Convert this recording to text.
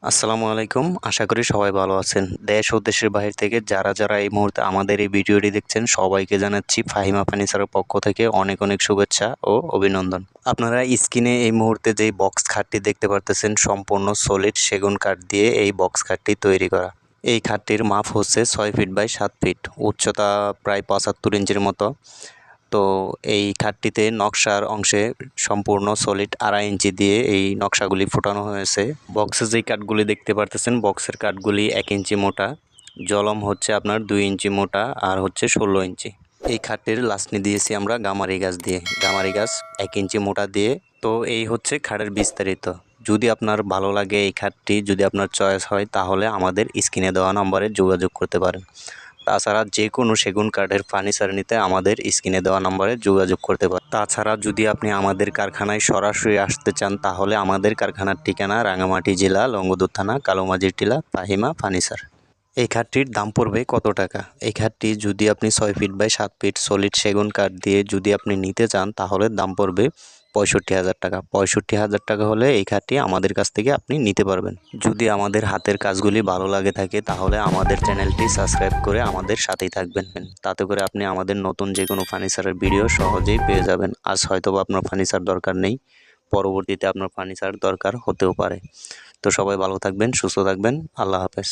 আসসালামু আলাইকুম। আশা করি সবাই ভালো আছেন। দেশ ও দেশের বাহির থেকে যারা এই মুহূর্তে আমাদের এই ভিডিওটি দেখছেন সবাইকে জানাচ্ছি ফাহিমা ফার্নিচারের পক্ষ থেকে অনেক শুভেচ্ছা ও অভিনন্দন। আপনারা স্ক্রিনে এই মুহূর্তে যেই বক্স খাটটি দেখতে পারতেছেন সম্পূর্ণ সলিড সেগুন কাঠ দিয়ে এই বক্স খাটটি তৈরি করা। এই খাটটির মাপ হচ্ছে 6 ফিট বাই 7 ফিট, উচ্চতা প্রায় 75 ইঞ্চির মতো। তো এই খাটটিতে নকশার অংশে সম্পূর্ণ সলিড 2.5 ইঞ্চি দিয়ে এই নকশাগুলি ফোটানো হয়েছে। বক্সে যেই কাঠগুলি দেখতে পারতেছেন বক্সের কাঠগুলি 1 ইঞ্চি মোটা, জলম হচ্ছে আপনার 2 ইঞ্চি মোটা আর হচ্ছে 16 ইঞ্চি। এই খাটটির লাসনি দিয়েছি আমরা গামারি গাছ দিয়ে, গামারি গাছ 1 ইঞ্চি মোটা দিয়ে। তো এই হচ্ছে খাটের বিস্তারিত। যদি আপনার ভালো লাগে এই খাটটি, যদি আপনার চয়েস হয় তাহলে আমাদের স্ক্রিনে দেওয়া নম্বরে যোগাযোগ করতে পারেন। তাছাড়া যে কোনো সেগুন কাঠের ফার্নিচার নিতে আমাদের স্ক্রিনে দেওয়া নম্বরে যোগাযোগ করতে পারেন। তাছাড়া যদি আপনি আমাদের কারখানায় সরাসরি আসতে চান তাহলে আমাদের কারখানার ঠিকানা রাঙামাটি জেলা লংগদুর থানা কালোমাজির টিলা ফাহিমা ফার্নিচার। এই খাটটির দাম পড়বে কত টাকা? এই খাটটি যদি আপনি 6 ফিট বাই 7 ফিট সলিড সেগুন কাঠ দিয়ে যদি আপনি নিতে চান তাহলে দাম পড়বে 65,000 টাকা। 65,000 টাকা হলে এই খাটটি আমাদের কাছ থেকে আপনি নিতে পারবেন। যদি আমাদের হাতের কাজগুলি ভালো লাগে থাকে তাহলে আমাদের চ্যানেলটি সাবস্ক্রাইব করে আমাদের সাথেই থাকবেন। তাতে করে আপনি আমাদের নতুন যে কোনো ফার্নিচারের ভিডিও সহজেই পেয়ে যাবেন। আজ হয়তোবা আপনার ফার্নিচার দরকার নেই, পরবর্তীতে আপনার ফার্নিচার দরকার হতেও পারে। তো সবাই ভালো থাকবেন, সুস্থ থাকবেন। আল্লাহ হাফেজ।